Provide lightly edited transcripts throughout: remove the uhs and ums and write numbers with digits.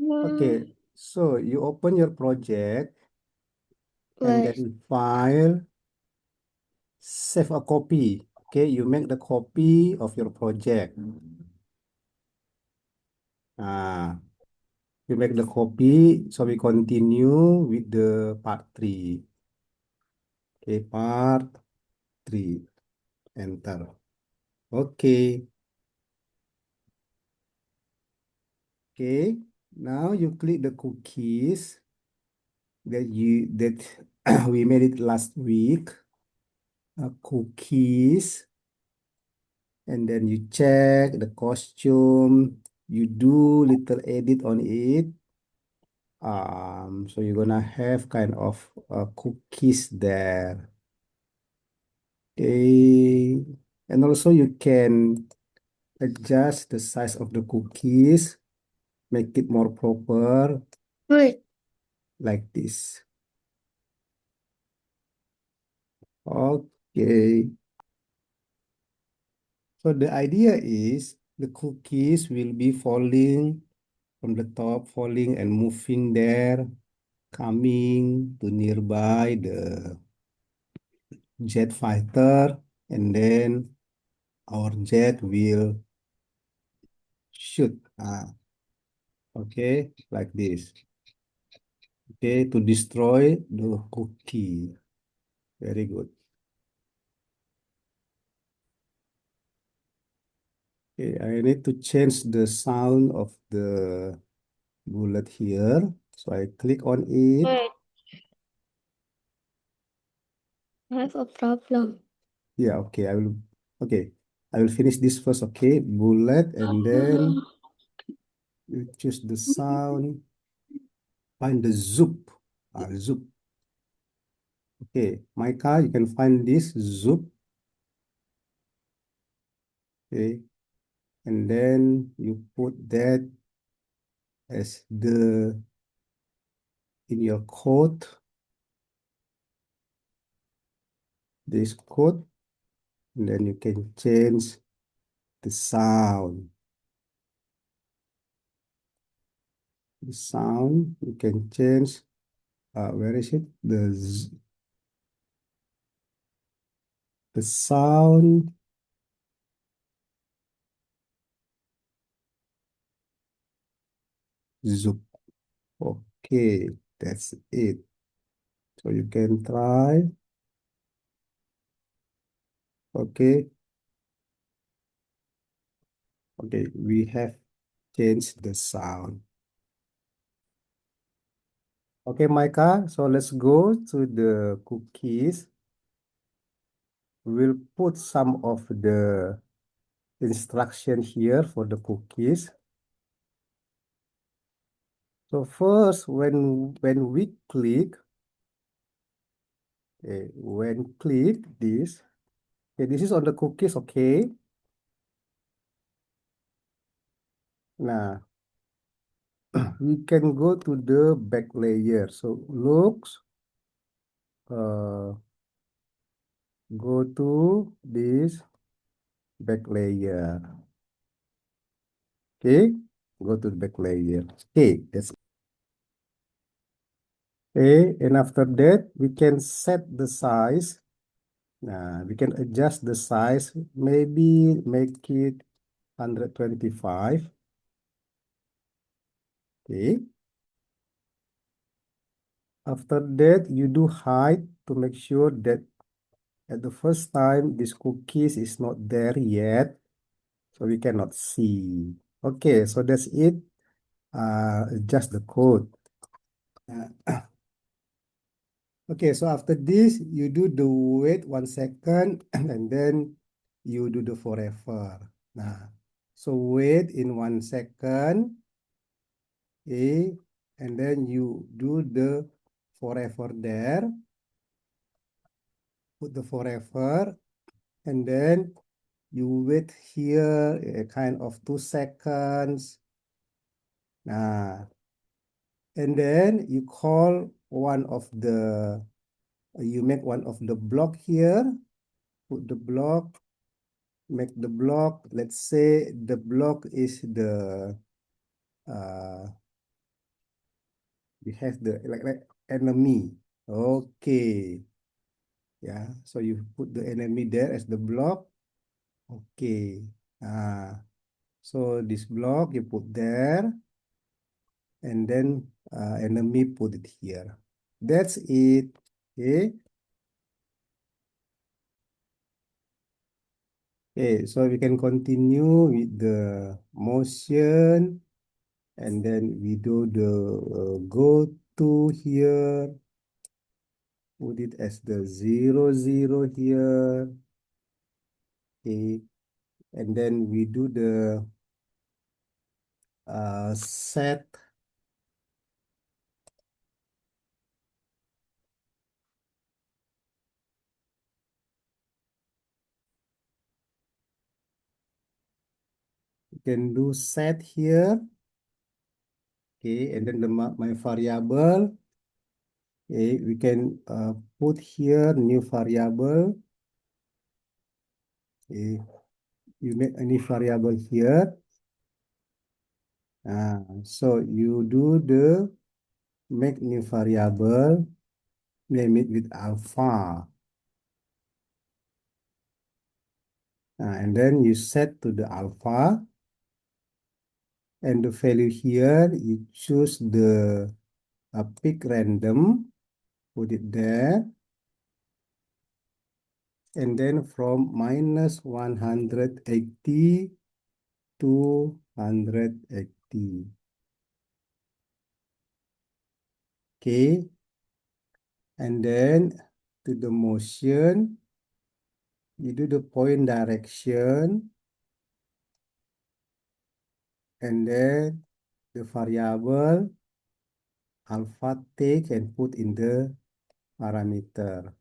Okay, so you open your project and Wait, then file, save a copy. Okay, you make the copy of your project. Ah, you make the copy, so we continue with the part 3. Okay, part 3. Enter. Okay. Okay. Now you click the cookies that we made it last week. Cookies, and then you check the costume. You do little edit on it. So you're gonna have kind of cookies there. Okay. And also you can adjust the size of the cookies, make it more proper, wait. like this. Okay. So the idea is the cookies will be falling from the top, falling and moving there, coming to nearby the jet fighter, and then our jet will shoot. Okay, like this. Okay, to destroy the cookie. Very good. Okay, I need to change the sound of the bullet here. So I click on it. Wait, I have a problem. Yeah, okay, okay. I will finish this first, okay? Bullet, and then you choose the sound, find the zoop. Zoop. Okay, Micah, you can find this zoop. Okay, and then you put that as the in your code, this code, and then you can change the sound. The sound you can change. Where is it? The sound zoop. Okay, that's it. So you can try. Okay, okay, we have changed the sound. Okay, Micah, so let's go to the cookies. We'll put some of the instruction here for the cookies. So first, when we click, okay, when click this, okay, this is on the cookies, okay. Now we can go to the back layer. So looks, uh, go to this back layer. Okay, go to the back layer. Okay, that's okay. And after that, we can set the size. We can adjust the size, maybe make it 125. Okay. After that, you do hide to make sure that at the first time, this cookies is not there yet, so we cannot see. Okay, so that's it. Adjust the code. Okay, so after this, you do the wait 1 second and then you do the forever. Nah, so wait in 1 second, okay, and then you do the forever there, put the forever, and then you wait here a kind of 2 seconds. Nah, and then you call one of the, you make one of the block here, put the block, make the block. Let's say the block is the uh, we have the like enemy. Okay. Yeah. So you put the enemy there as the block. Okay. So this block you put there, and then enemy put it here. That's it. Okay. Okay, so we can continue with the motion, and then we do the go to here, put it as the 0, 0 here. Okay, and then we do the set. We can do set here. Okay, and then my variable. Okay, we can put here new variable. Okay, you make any variable here. So you do the make new variable, name it with alpha. And then you set to the alpha, and the value here, you choose the pick random, put it there, and then from minus 180 to 180. Okay, and then to the motion, you do the point direction, and then the variable alpha take and put in the parameter.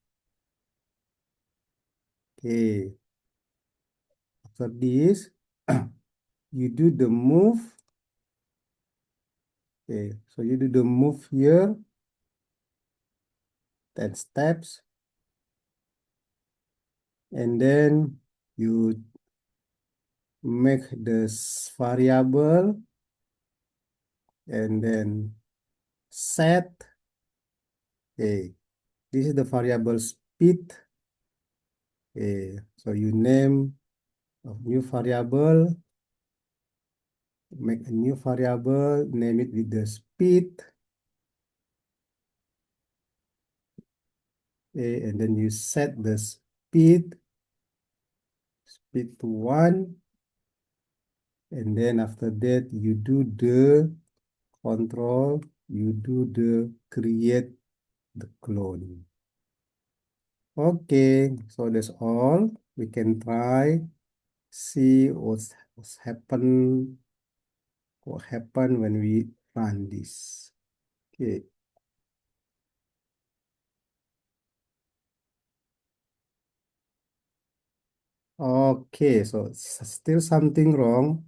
Okay, after this, you do the move. Okay, so you do the move here, 10 steps, and then you make this variable, and then set. Okay, this is the variable speed. Okay, so you name a new variable, make a new variable, name it with the speed. Okay, and then you set the speed to 1, and then after that you do the control, you do the create the clone. Okay, so that's all. We can try, see what's what happen when we run this. Okay. Okay, so still something wrong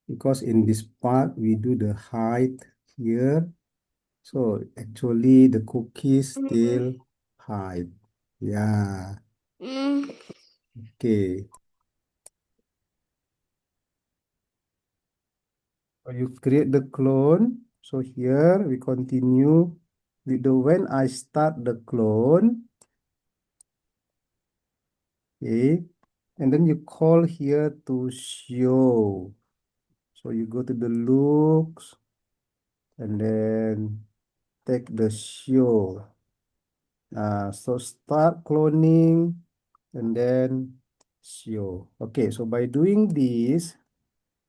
because in this part we do the height here. So actually the cookies still hide. Yeah. Okay. So you create the clone. So here we continue with the when I start the clone. Okay. And then you call here to show. So you go to the looks and then take the show. So start cloning and then show. Okay, so by doing this,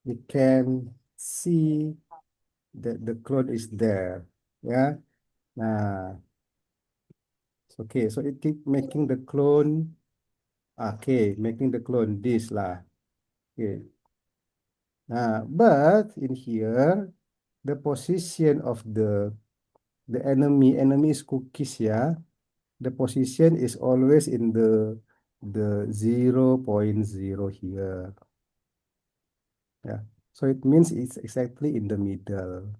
we can see that the clone is there. Yeah. Nah, okay, so it keep making the clone. Okay, making the clone this lah. Okay. But in here, the position of the enemy is cookies, yeah. The position is always in the 0.0 here. Yeah. So it means it's exactly in the middle.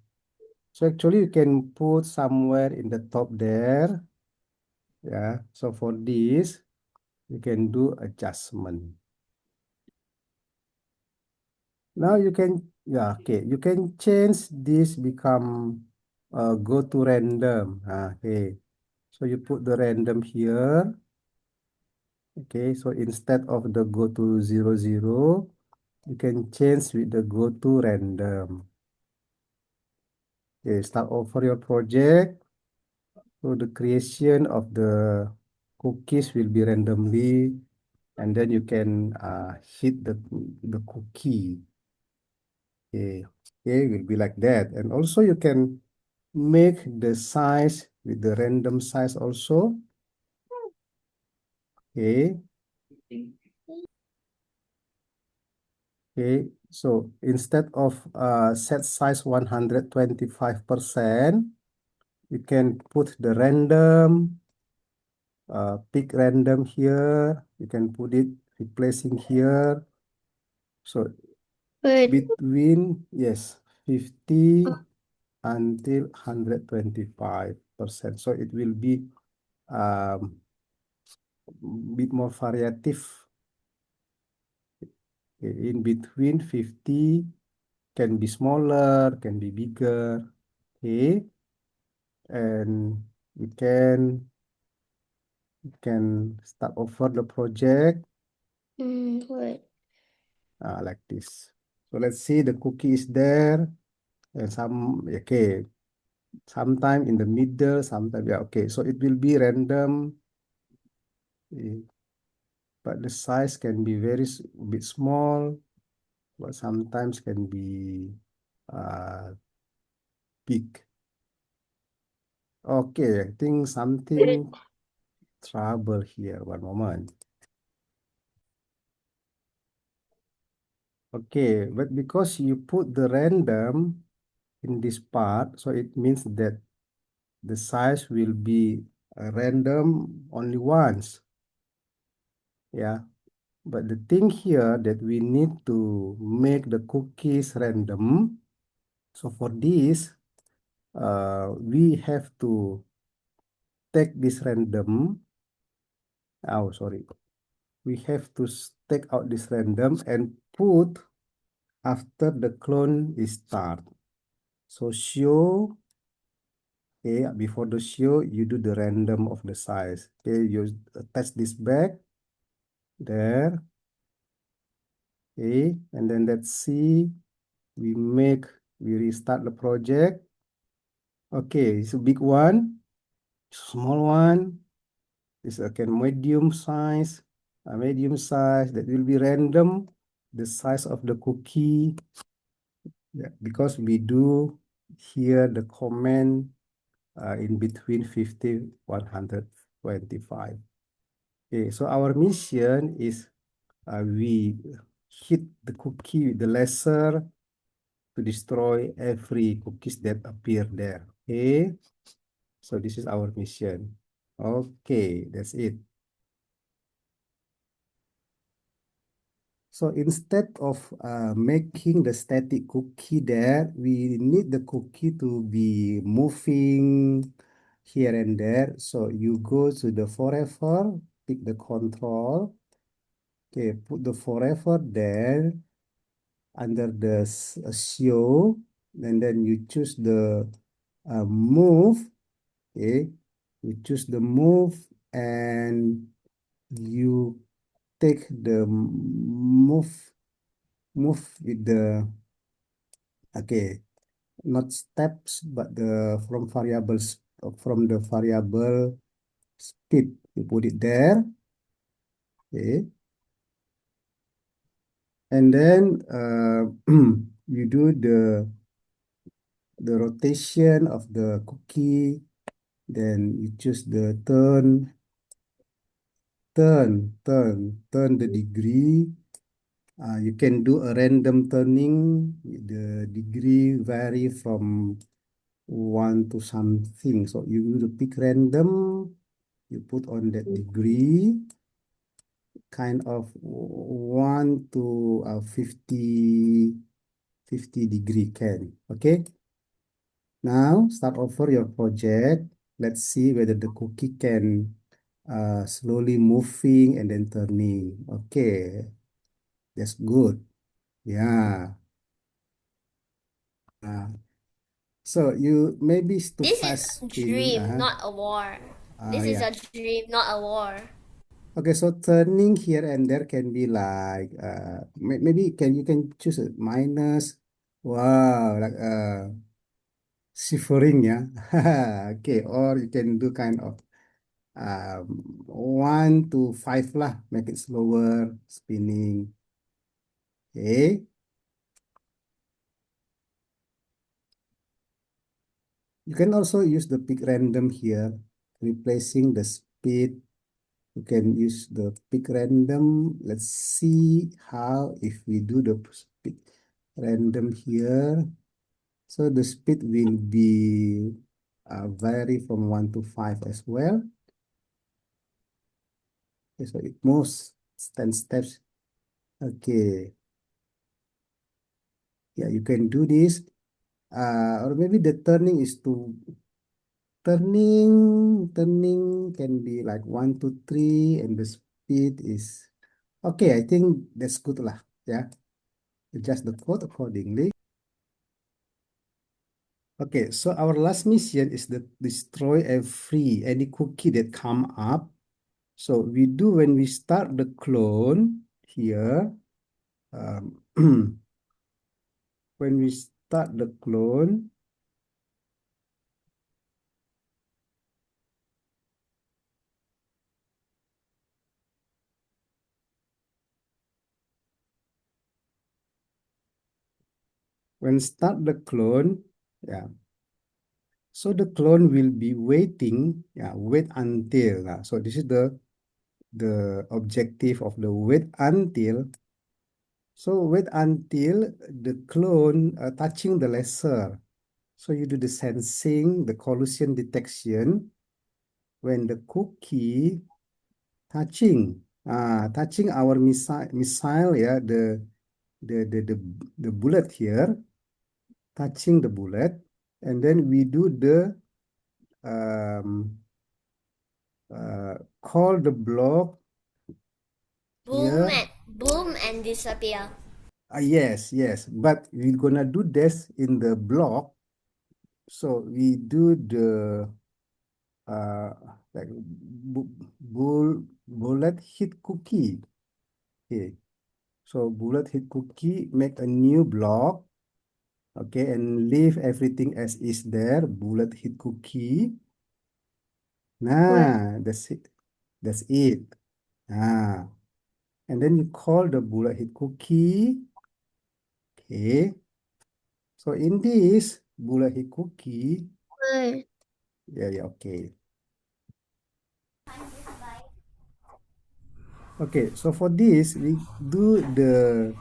So actually you can put somewhere in the top there. Yeah. So for this, you can do adjustment. Now you can, yeah, okay, you can change this become go to random. Okay, so you put the random here. Okay, so instead of the go to 00, you can change with the go to random. Okay, start over your project. So the creation of the cookies will be randomly, and then you can hit the cookie. Okay, okay, will be like that. And also you can make the size with the random size also. Okay, okay. So instead of set size 125%, you can put the random, pick random here. You can put it replacing here. So Wait, between, yes, 50 until 125%. So it will be um, bit more variative. In between 50 can be smaller, can be bigger. Okay, and we can start over the project wait. like this. So let's see the cookie is there, and okay, sometime in the middle, sometime, yeah, okay. So it will be random, eh, but the size can be bit small, but sometimes can be uh, big. Okay, I think something trouble here. One moment. Okay, but because you put the random in this part, so it means that the size will be random only once. Yeah, but the thing here that we need to make the cookies random. So for this, we have to take this random. Oh, sorry. We have to take out this random and put after the clone is start. So show, okay, before the show, you do the random of the size. Okay, you attach this back there. Okay, and then let's see, we restart the project. Okay, it's a big one, small one, it's again medium size, that will be random, the size of the cookie. Yeah, because we do here the comment in between 50, 125. Okay, so our mission is we hit the cookie with the laser to destroy every cookies that appear there. Okay, so this is our mission. Okay, that's it. So instead of making the static cookie there, we need the cookie to be moving here and there. So you go to the forever, pick the control. Okay, put the forever there under the show, and then you choose the move. Okay, you choose the move, and you take the move with the, okay, not steps but the from the variable speed, you put it there. Okay, and then you do the rotation of the cookie, then you choose the turn the degree. You can do a random turning. The degree vary from 1 to something. So you will pick random, you put on that degree, kind of 1 to 50 degree can. Okay. Now start over your project. Let's see whether the cookie can slowly moving and then turning. Okay, that's good. Yeah. Uh, So you maybe it's too This fast is a spinning. dream, not a war. This is Yeah. a dream, not a war. Okay, so turning here and there can be like maybe you can choose a minus. Wow, like shivering, yeah. Okay, or you can do kind of 1 to 5 lah, make it slower spinning. Okay. You can also use the pick random here, replacing the speed. You can use the pick random. Let's see how if we do the pick random here. So the speed will be vary from 1 to 5 as well. Okay, so it moves 10 steps. Okay. Yeah, you can do this. Or maybe the turning is to turning can be like 1 to 3 and the speed is okay. I think that's good lah. Yeah, adjust the code accordingly. Okay, so our last mission is to destroy any cookie that come up. So we do when we start the clone here. Um, when we start the clone, yeah. So the clone will be waiting, yeah, wait until. So this is the objective of the wait until. So wait until the clone touching the laser. So you do the sensing, the collision detection when the cookie touching our missile, yeah, the bullet here, touching the bullet, and then we do the um, call the block here. Boom and disappear. Yes, but we're gonna do this in the block. So we do the uh, like bullet hit cookie. Okay, so bullet hit cookie, make a new block. Okay, and leave everything as is there. Bullet hit cookie. Wait, Nah, that's it. That's it. Ah, and then you call the bullet hit cookie. Okay. So in this bullet hit cookie, wait. yeah, okay. Okay, so for this, we do the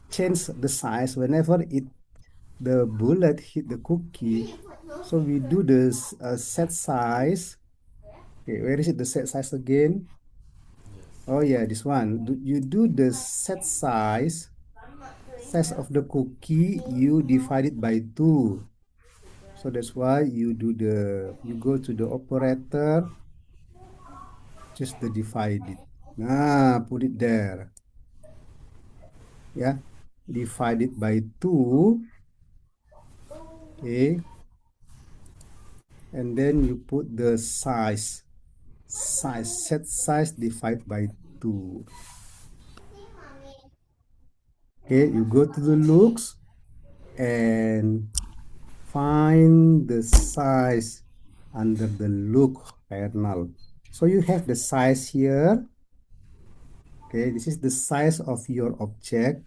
change the size whenever the bullet hit the cookie. So we do this set size. Okay, where is it? The set size again? Oh yeah, this one. You do the set size of the cookie. You divide it by 2. So that's why you go to the operator, just the divide it. Put it there. Yeah, divide it by 2. Okay, and then you put the set size divide by 2. Okay, you go to the looks and find the size under the look panel. So you have the size here. Okay, this is the size of your object.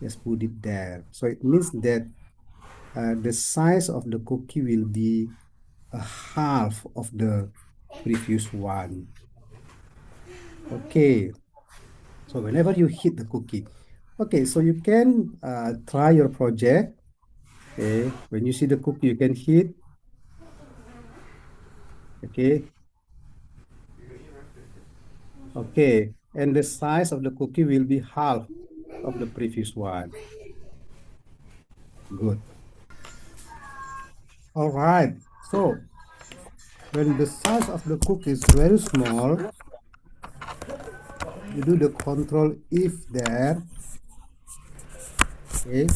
Just put it there. So it means that the size of the cookie will be a half of the previous one. Okay, so whenever you hit the cookie, okay, so you can try your project. Okay, when you see the cookie, you can hit. Okay, okay, and the size of the cookie will be half of the previous one. Good. All right. So when the size of the cookie is very small, you do the control if there. Okay.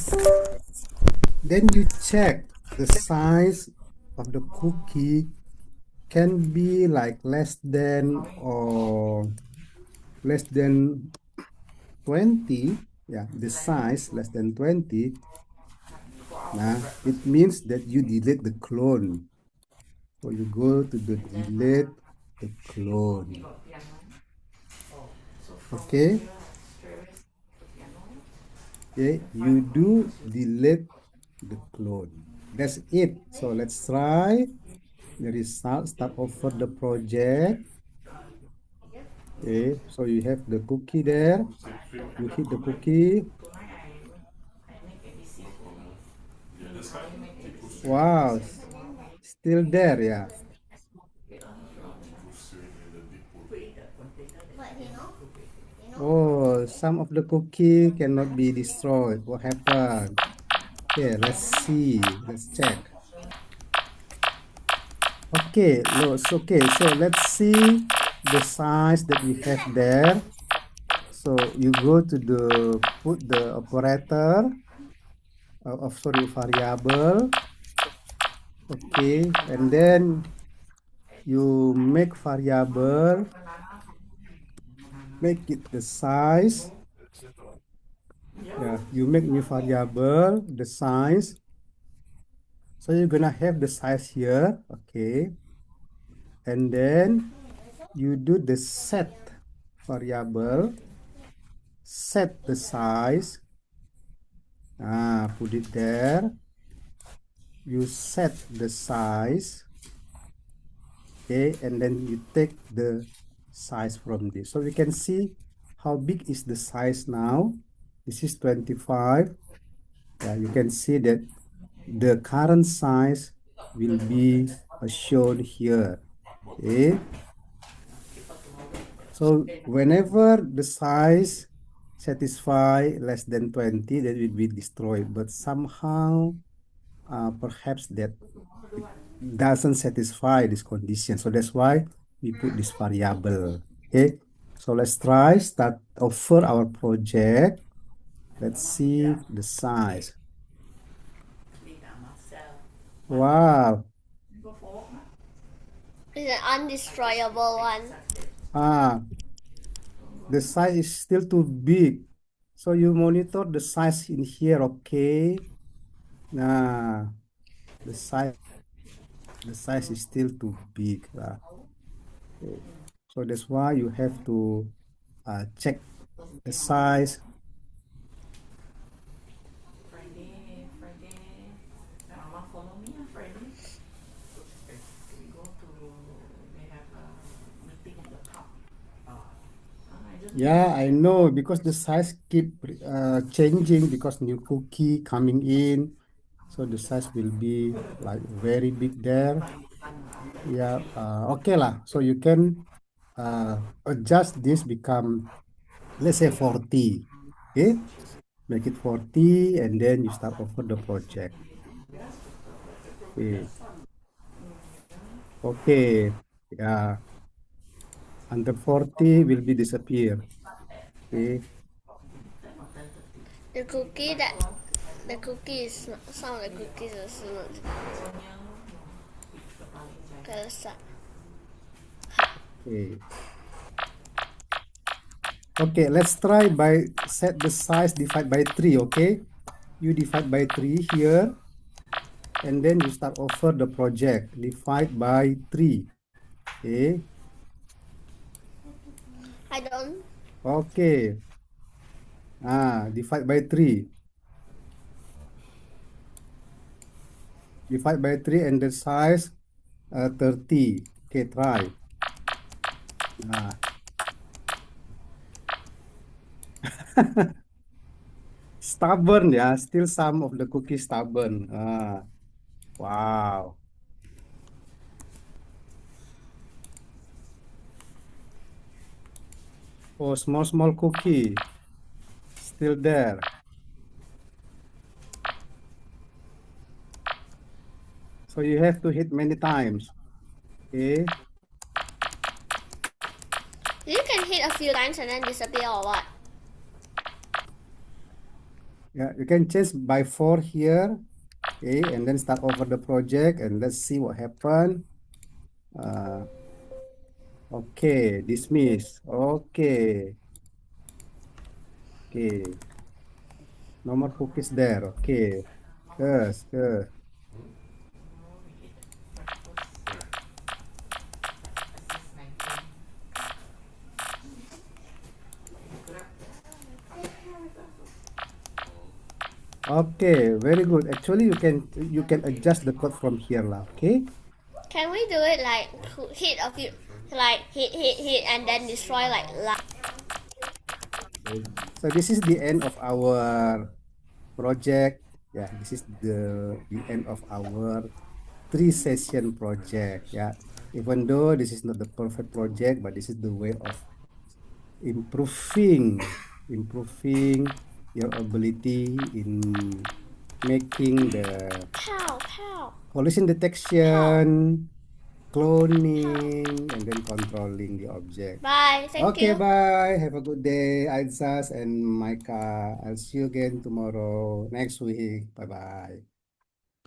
Then you check the size of the cookie can be like less than or less than 20. Yeah, the size less than 20. Nah, it means that you delete the clone. So you go to the delete the clone. Okay. Okay, you do delete the clone. That's it. So let's try the result. Start over the project. Okay, so you have the cookie there. You hit the cookie. Wow, still there, yeah. Oh, some of the cookie cannot be destroyed. What happened? Okay, let's see. Let's check. Okay, okay. So let's see the size that we have there. So you go to the put the operator of sorry variable. Okay, and then you make variable, make it the size. Yeah, you make new variable, the size. So you're gonna have the size here. Okay, and then you do the set variable, set the size. Put it there. You set the size. Okay, and then you take the size from this. So we can see how big is the size now. This is 25. Yeah, you can see that the current size will be shown here. Okay, so whenever the size satisfy less than 20, that will be destroyed. But somehow, perhaps that doesn't satisfy this condition. So that's why we put this variable. Okay. So let's try start over our project. Let's see the size. Wow. It's an undestroyable one. Ah, the size is still too big. So you monitor the size in here, okay? Nah, the size is still too big. Okay. So that's why you have to check the size. Yeah, I know because the size keep changing because new cookie coming in. So the size will be like very big there. Yeah, okay lah. So you can adjust this become, let's say 40. Okay, make it 40 and then you start over the project. Okay, okay. Yeah, under 40 will be disappear. Okay. The cookie that the cookies, some of the cookies are still not. Okay. Okay, let's try by set the size divide by 3, okay? You divide by 3 here, and then you start over the project, divide by 3, okay? I don't. Okay, divide by 3. Divide by 3 and the size 30. Okay, try. Nah. Stubborn, yeah, still some of the cookies stubborn. Wow. Oh, small cookie, still there. So you have to hit many times. Okay. You can hit a few times and then disappear or what? Yeah, you can change by 4 here. Okay, and then start over the project and let's see what happened. Okay, dismiss. Okay, okay. No more cookies there. Okay, good, good. Okay, very good. Actually, you can adjust the code from here lah. Okay. Can we do it like hit a few, like hit, and then destroy like So this is the end of our project. Yeah, this is the end of our 3 session project. Yeah, even though this is not the perfect project, but this is the way of improving your ability in making the pow pow collision pow detection, pow. cloning, and then controlling the object. Bye. Thank Okay, you. bye. Have a good day, Aitzas and Micah. I'll see you again tomorrow, next week. Bye bye.